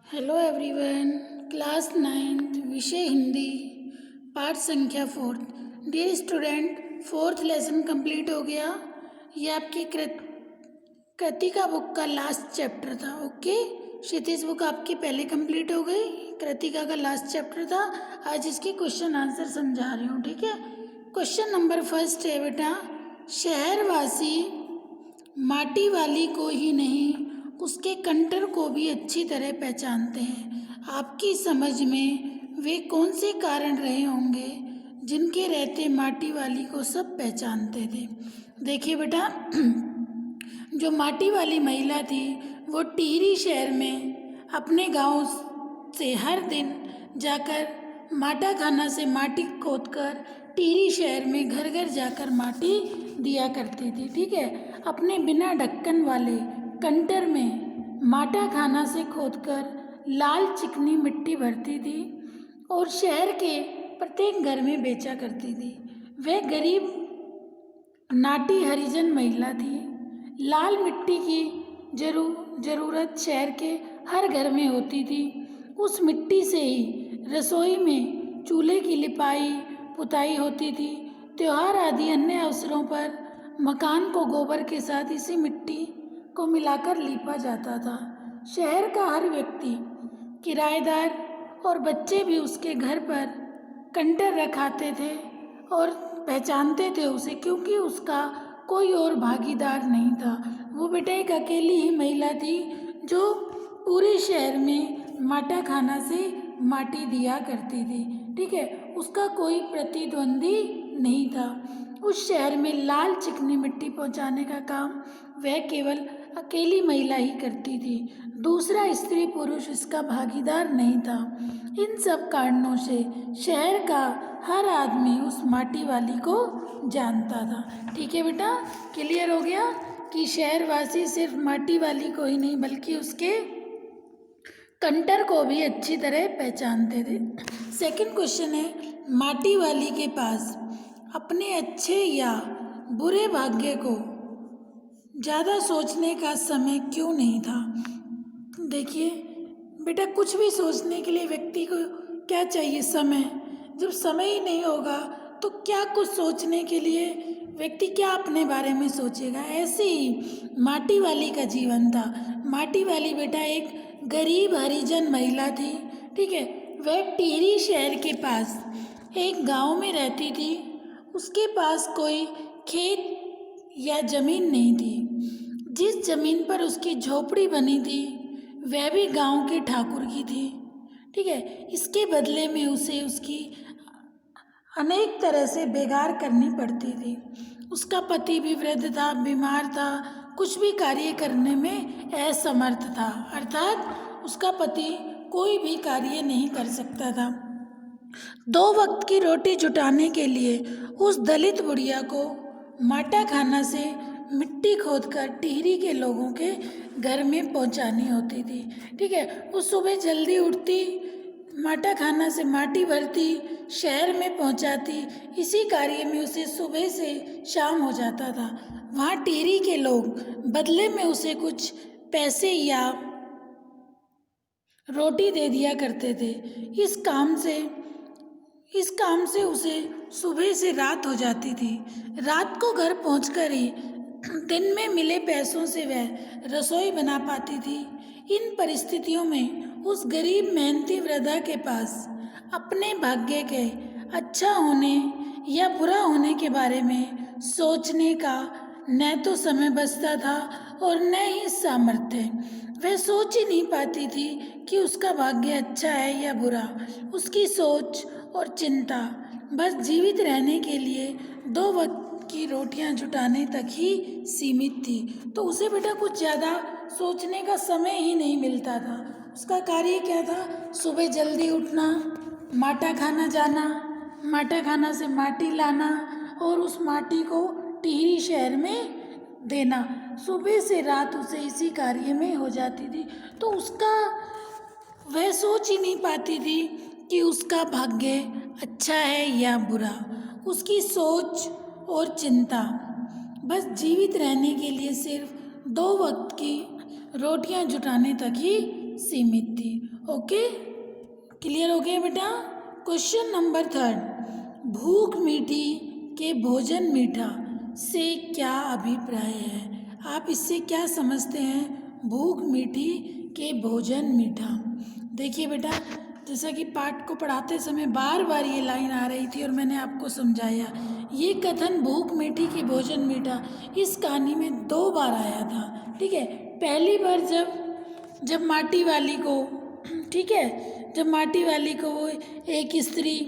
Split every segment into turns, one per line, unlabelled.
Hello everyone. Class ninth विषय हिंदी पाठ संख्या 4। Dear student, 4th lesson complete हो गया। ये आपकी कृतिका बुक का लास्ट चैप्टर था। ओके, क्षितिज बुक आपकी पहले कंप्लीट हो गई, कृतिका का लास्ट चैप्टर था। आज इसके क्वेश्चन आंसर समझा रही हूँ, ठीक है। क्वेश्चन नंबर 1 है बेटा, शहरवासी माटी वाली को ही नहीं उसके कंटर को भी अच्छी तरह पहचानते हैं। आपकी समझ में वे कौन से कारण रहे होंगे जिनके रहते माटी वाली को सब पहचानते थे। देखिए बेटा, जो माटी वाली महिला थी वो टिहरी शहर में अपने गांव से हर दिन जाकर माटा खाना से माटी खोदकर टिहरी शहर में घर घर जाकर माटी दिया करती थी, ठीक है। अपने बिना ढक्कन वाले कंटर में माटा खाना से खोदकर लाल चिकनी मिट्टी भरती थी और शहर के प्रत्येक घर में बेचा करती थी। वह गरीब नाटी हरिजन महिला थी। लाल मिट्टी की जरूरत शहर के हर घर में होती थी। उस मिट्टी से ही रसोई में चूल्हे की लिपाई पुताई होती थी। त्योहार आदि अन्य अवसरों पर मकान को गोबर के साथ इसी मिट्टी को मिलाकर लीपा जाता था। शहर का हर व्यक्ति, किराएदार और बच्चे भी उसके घर पर कंटर रखाते थे और पहचानते थे उसे, क्योंकि उसका कोई और भागीदार नहीं था। वो बेटा एक अकेली ही महिला थी जो पूरे शहर में माटा खाना से माटी दिया करती थी, ठीक है। उसका कोई प्रतिद्वंदी नहीं था। उस शहर में लाल चिकनी मिट्टी पहुंचाने का काम वह केवल अकेली महिला ही करती थी। दूसरा स्त्री पुरुष इसका भागीदार नहीं था। इन सब कारणों से शहर का हर आदमी उस माटी वाली को जानता था, ठीक है बेटा। क्लियर हो गया कि शहरवासी सिर्फ माटी वाली को ही नहीं बल्कि उसके कंटर को भी अच्छी तरह पहचानते थे। सेकंड क्वेश्चन है, माटी वाली के पास अपने अच्छे या बुरे भाग्य को ज़्यादा सोचने का समय क्यों नहीं था। देखिए बेटा, कुछ भी सोचने के लिए व्यक्ति को क्या चाहिए? समय। जब समय ही नहीं होगा तो क्या कुछ सोचने के लिए व्यक्ति क्या अपने बारे में सोचेगा। ऐसे ही माटी वाली का जीवन था। माटी वाली बेटा एक गरीब हरिजन महिला थी, ठीक है। वह टिहरी शहर के पास एक गांव में रहती थी। उसके पास कोई खेत या जमीन नहीं थी। जिस जमीन पर उसकी झोपड़ी बनी थी वह भी गांव के ठाकुर की थी, ठीक है। इसके बदले में उसे उसकी अनेक तरह से बेगार करनी पड़ती थी। उसका पति भी वृद्ध था, बीमार था, कुछ भी कार्य करने में असमर्थ था। अर्थात उसका पति कोई भी कार्य नहीं कर सकता था। 2 वक्त की रोटी जुटाने के लिए उस दलित बुढ़िया को माटा खाना से मिट्टी खोदकर टिहरी के लोगों के घर में पहुंचानी होती थी, ठीक है। वो सुबह जल्दी उठती, माटा खाना से माटी भरती, शहर में पहुंचाती। इसी कार्य में उसे सुबह से शाम हो जाता था। वहाँ टिहरी के लोग बदले में उसे कुछ पैसे या रोटी दे दिया करते थे। इस काम से उसे सुबह से रात हो जाती थी। रात को घर पहुंचकर ही दिन में मिले पैसों से वह रसोई बना पाती थी। इन परिस्थितियों में उस गरीब मेहनती वृद्धा के पास अपने भाग्य के अच्छा होने या बुरा होने के बारे में सोचने का न तो समय बचता था और न ही सामर्थ्य। वह सोच ही नहीं पाती थी कि उसका भाग्य अच्छा है या बुरा। उसकी सोच और चिंता बस जीवित रहने के लिए 2 वक्त की रोटियां जुटाने तक ही सीमित थी। तो उसे बेटा कुछ ज़्यादा सोचने का समय ही नहीं मिलता था। उसका कार्य क्या था? सुबह जल्दी उठना, माटा खाना जाना, माटा खाना से माटी लाना और उस माटी को टिहरी शहर में देना। सुबह से रात उसे इसी कार्य में हो जाती थी। तो वह सोच ही नहीं पाती थी कि उसका भाग्य अच्छा है या बुरा। उसकी सोच और चिंता बस जीवित रहने के लिए सिर्फ 2 वक्त की रोटियां जुटाने तक ही सीमित थी। ओके, क्लियर हो गया बेटा। क्वेश्चन नंबर 3, भूख मीठी के भोजन मीठा से क्या अभिप्राय है? आप इससे क्या समझते हैं? भूख मीठी के भोजन मीठा। देखिए बेटा, जैसा कि पाठ को पढ़ाते समय बार बार ये लाइन आ रही थी और मैंने आपको समझाया, ये कथन भूख मीठी की भोजन मीठा इस कहानी में 2 बार आया था। ठीक है, पहली बार जब माटी वाली को, ठीक है, जब माटी वाली को वो एक स्त्री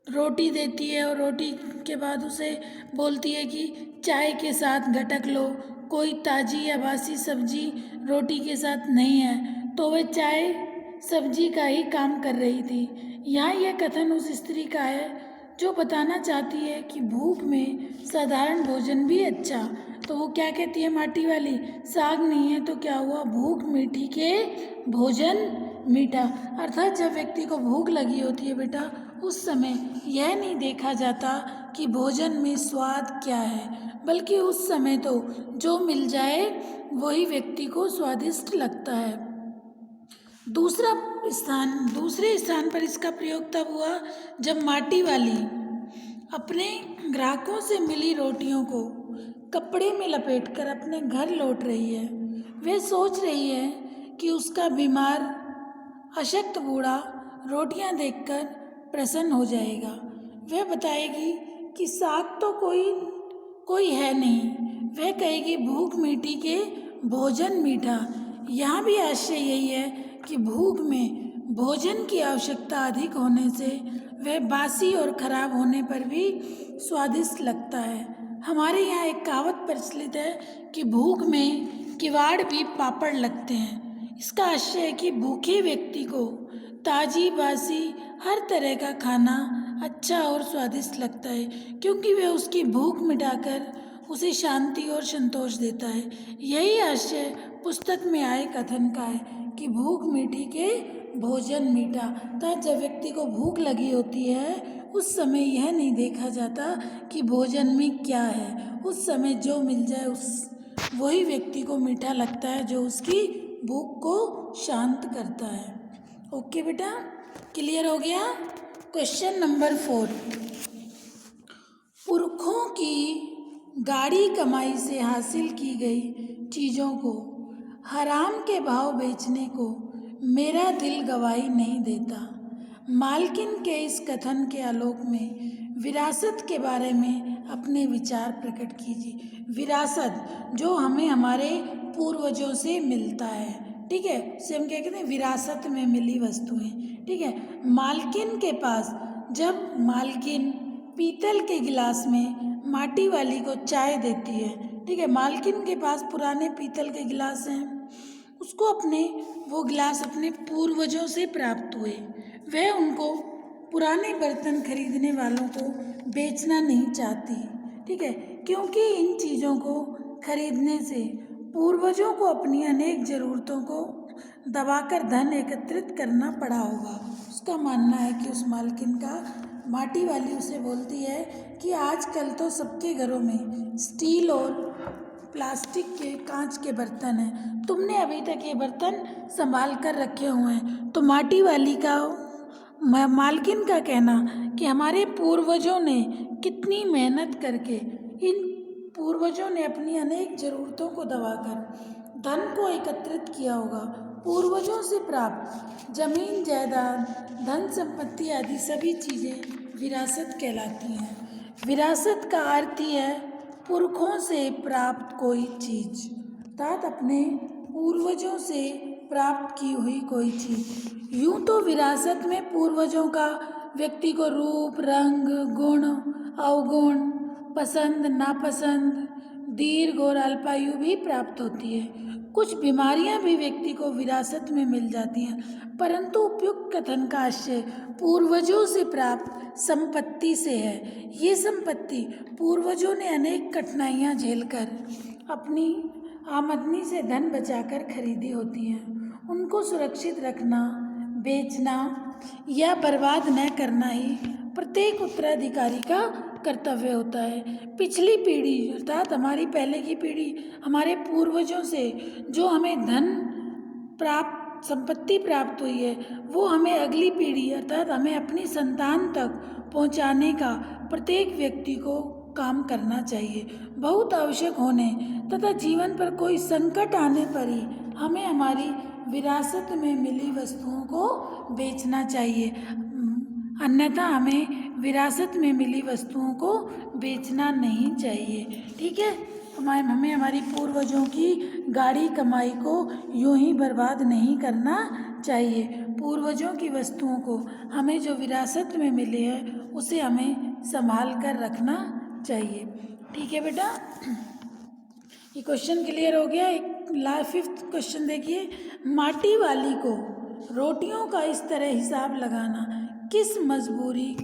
रोटी देती है और रोटी के बाद उसे बोलती है कि चाय के साथ घटक लो, कोई ताज़ी या बासी सब्जी रोटी के साथ नहीं है, तो वह चाय सब्जी का ही काम कर रही थी। यहाँ यह कथन उस स्त्री का है जो बताना चाहती है कि भूख में साधारण भोजन भी अच्छा। तो वो क्या कहती है माटी वाली, साग नहीं है तो क्या हुआ, भूख मीठी के भोजन मीठा। अर्थात जब व्यक्ति को भूख लगी होती है बेटा, उस समय यह नहीं देखा जाता कि भोजन में स्वाद क्या है, बल्कि उस समय तो जो मिल जाए वही व्यक्ति को स्वादिष्ट लगता है। दूसरे स्थान पर इसका प्रयोग तब हुआ जब माटी वाली अपने ग्राहकों से मिली रोटियों को कपड़े में लपेटकर अपने घर लौट रही है। वह सोच रही है कि उसका बीमार अशक्त बूढ़ा रोटियां देखकर प्रसन्न हो जाएगा। वह बताएगी कि साग तो कोई है नहीं। वह कहेगी भूख मीठी के भोजन मीठा। यहाँ भी आशय यही है कि भूख में भोजन की आवश्यकता अधिक होने से वह बासी और खराब होने पर भी स्वादिष्ट लगता है। हमारे यहाँ एक कहावत प्रचलित है कि भूख में किवाड़ भी पापड़ लगते हैं। इसका आशय है कि भूखे व्यक्ति को ताजी बासी हर तरह का खाना अच्छा और स्वादिष्ट लगता है, क्योंकि वह उसकी भूख मिटाकर उसे शांति और संतोष देता है। यही आशय पुस्तक में आए कथन का है कि भूख मीठी के भोजन मीठा। तो जब व्यक्ति को भूख लगी होती है उस समय यह नहीं देखा जाता कि भोजन में क्या है, उस समय जो मिल जाए वही व्यक्ति को मीठा लगता है, जो उसकी भूख को शांत करता है। ओके बेटा, क्लियर हो गया। क्वेश्चन नंबर 4, पुरखों की गाढ़ी कमाई से हासिल की गई चीज़ों को हराम के भाव बेचने को मेरा दिल गवाही नहीं देता। मालकिन के इस कथन के आलोक में विरासत के बारे में अपने विचार प्रकट कीजिए। विरासत जो हमें हमारे पूर्वजों से मिलता है, ठीक है, उसे हम क्या कहते हैं, विरासत में मिली वस्तुएं। ठीक है, मालकिन के पास जब मालकिन पीतल के गिलास में माटी वाली को चाय देती है, ठीक है, मालकिन के पास पुराने पीतल के गिलास हैं, उसको वो गिलास अपने पूर्वजों से प्राप्त हुए। वह उनको पुराने बर्तन खरीदने वालों को बेचना नहीं चाहती, ठीक है, क्योंकि इन चीज़ों को खरीदने से पूर्वजों को अपनी अनेक ज़रूरतों को दबाकर धन एकत्रित करना पड़ा होगा। उसका मानना है कि उस मालकिन का, माटी वाली उसे बोलती है कि आजकल तो सबके घरों में स्टील और प्लास्टिक के, कांच के बर्तन हैं, तुमने अभी तक ये बर्तन संभाल कर रखे हुए हैं। तो माटी वाली का, मालकिन का कहना कि हमारे पूर्वजों ने कितनी मेहनत करके, इन पूर्वजों ने अपनी अनेक ज़रूरतों को दबाकर धन को एकत्रित किया होगा। पूर्वजों से प्राप्त जमीन जायदाद, धन संपत्ति आदि सभी चीज़ें विरासत कहलाती हैं। विरासत का अर्थ ही है पुरखों से प्राप्त कोई चीज़, अर्थात अपने पूर्वजों से प्राप्त की हुई कोई चीज़। यूँ तो विरासत में पूर्वजों का व्यक्ति को रूप, रंग, गुण, अवगुण, पसंद, नापसंद, दीर्घ और अल्पायु भी प्राप्त होती है। कुछ बीमारियां भी व्यक्ति को विरासत में मिल जाती हैं, परंतु उपयुक्त कथन का आशय पूर्वजों से प्राप्त संपत्ति से है। ये संपत्ति पूर्वजों ने अनेक कठिनाइयां झेलकर अपनी आमदनी से धन बचाकर खरीदी होती हैं। उनको सुरक्षित रखना, बेचना या बर्बाद न करना ही प्रत्येक उत्तराधिकारी का कर्तव्य होता है। पिछली पीढ़ी अर्थात हमारी पहले की पीढ़ी हमारे पूर्वजों से जो हमें धन संपत्ति प्राप्त हुई है वो हमें अगली पीढ़ी अर्थात हमें अपनी संतान तक पहुंचाने का प्रत्येक व्यक्ति को काम करना चाहिए। बहुत आवश्यक होने तथा जीवन पर कोई संकट आने पर ही हमें हमारी विरासत में मिली वस्तुओं को बेचना चाहिए, अन्यथा हमें विरासत में मिली वस्तुओं को बेचना नहीं चाहिए। ठीक है, हमें हमारी पूर्वजों की गाढ़ी कमाई को यूं ही बर्बाद नहीं करना चाहिए। पूर्वजों की वस्तुओं को हमें जो विरासत में मिली है उसे हमें संभाल कर रखना चाहिए। ठीक है बेटा, ये क्वेश्चन क्लियर हो गया। एक फिफ्थ क्वेश्चन देखिए, माटी वाली को रोटियों का इस तरह हिसाब लगाना किस मजबूरी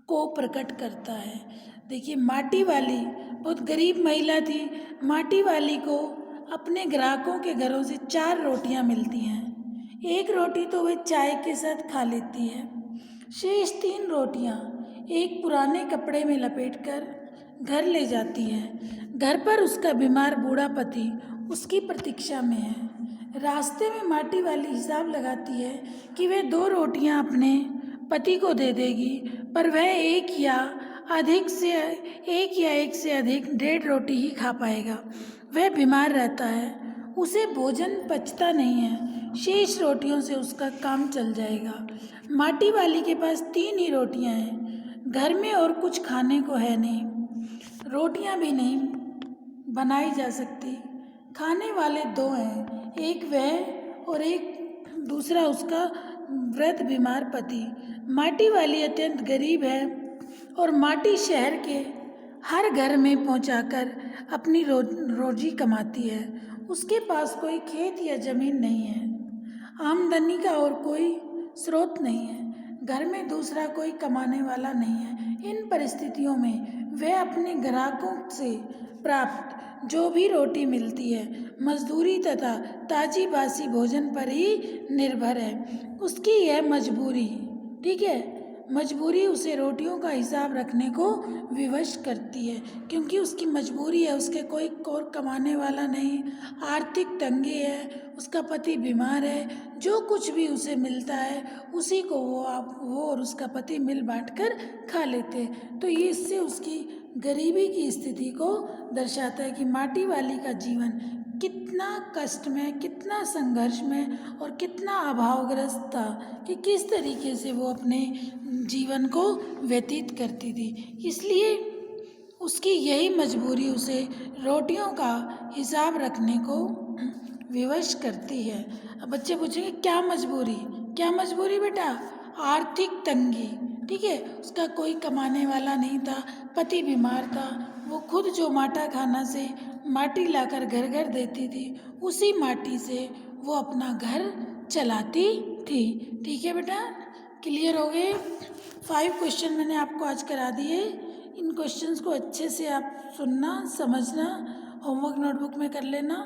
को प्रकट करता है। देखिए, माटी वाली बहुत गरीब महिला थी। माटी वाली को अपने ग्राहकों के घरों से 4 रोटियां मिलती हैं। एक रोटी तो वह चाय के साथ खा लेती है, शेष 3 रोटियां एक पुराने कपड़े में लपेटकर घर ले जाती है। घर पर उसका बीमार बूढ़ा पति उसकी प्रतीक्षा में है। रास्ते में माटी वाली हिसाब लगाती है कि वह 2 रोटियां अपने पति को दे देगी, पर वह एक या एक से अधिक 1.5 रोटी ही खा पाएगा। वह बीमार रहता है, उसे भोजन पचता नहीं है, शेष रोटियों से उसका काम चल जाएगा। माटी वाली के पास 3 ही रोटियां हैं, घर में और कुछ खाने को है नहीं, रोटियां भी नहीं बनाई जा सकती। खाने वाले 2 हैं, एक वह और एक दूसरा उसका वृद्ध बीमार पति। माटी वाली अत्यंत गरीब है और माटी शहर के हर घर में पहुंचाकर अपनी रोजी कमाती है। उसके पास कोई खेत या जमीन नहीं है, आमदनी का और कोई स्रोत नहीं है, घर में दूसरा कोई कमाने वाला नहीं है। इन परिस्थितियों में वह अपने ग्राहकों से प्राप्त जो भी रोटी मिलती है मजदूरी तथा ताजी बासी भोजन पर ही निर्भर है। उसकी यह मजबूरी, ठीक है, मजबूरी उसे रोटियों का हिसाब रखने को विवश करती है, क्योंकि उसकी मजबूरी है, उसके कोई और कमाने वाला नहीं, आर्थिक तंगी है, उसका पति बीमार है, जो कुछ भी उसे मिलता है उसी को वो और उसका पति मिल बांट कर खा लेते हैं। तो ये इससे उसकी गरीबी की स्थिति को दर्शाता है कि माटी वाली का जीवन कितना कष्ट में, कितना संघर्ष में और कितना अभावग्रस्त था, कि किस तरीके से वो अपने जीवन को व्यतीत करती थी। इसलिए उसकी यही मजबूरी उसे रोटियों का हिसाब रखने को विवश करती है। अब बच्चे पूछेंगे क्या मजबूरी बेटा? आर्थिक तंगी, ठीक है, उसका कोई कमाने वाला नहीं था, पति बीमार था, वो खुद जो माटा खाना से माटी लाकर घर घर देती थी, उसी माटी से वो अपना घर चलाती थी। ठीक है बेटा, क्लियर हो गए? 5 क्वेश्चन मैंने आपको आज करा दिए। इन क्वेश्चंस को अच्छे से आप सुनना, समझना, होमवर्क नोटबुक में कर लेना।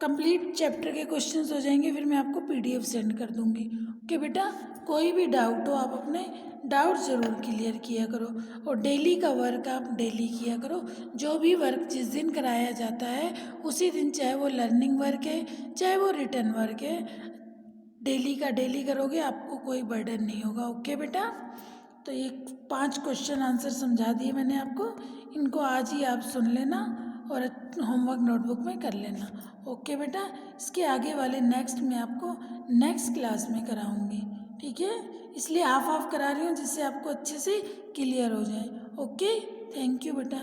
कंप्लीट चैप्टर के क्वेश्चंस हो जाएंगे, फिर मैं आपको PDF सेंड कर दूंगी। ओके बेटा, कोई भी डाउट हो आप अपने डाउट ज़रूर क्लियर किया करो, और डेली का वर्क आप डेली किया करो। जो भी वर्क जिस दिन कराया जाता है उसी दिन, चाहे वो लर्निंग वर्क है चाहे वो रिटर्न वर्क है, डेली का डेली करोगे, आपको कोई बर्डन नहीं होगा। ओके बेटा, तो ये 5 क्वेश्चन आंसर समझा दिए मैंने आपको, इनको आज ही आप सुन लेना और होमवर्क नोटबुक में कर लेना। ओके बेटा, इसके आगे वाले नेक्स्ट मैं आपको नेक्स्ट क्लास में कराऊंगी, ठीक है? इसलिए हाफ करा रही हूँ जिससे आपको अच्छे से क्लियर हो जाए। ओके, थैंक यू बेटा।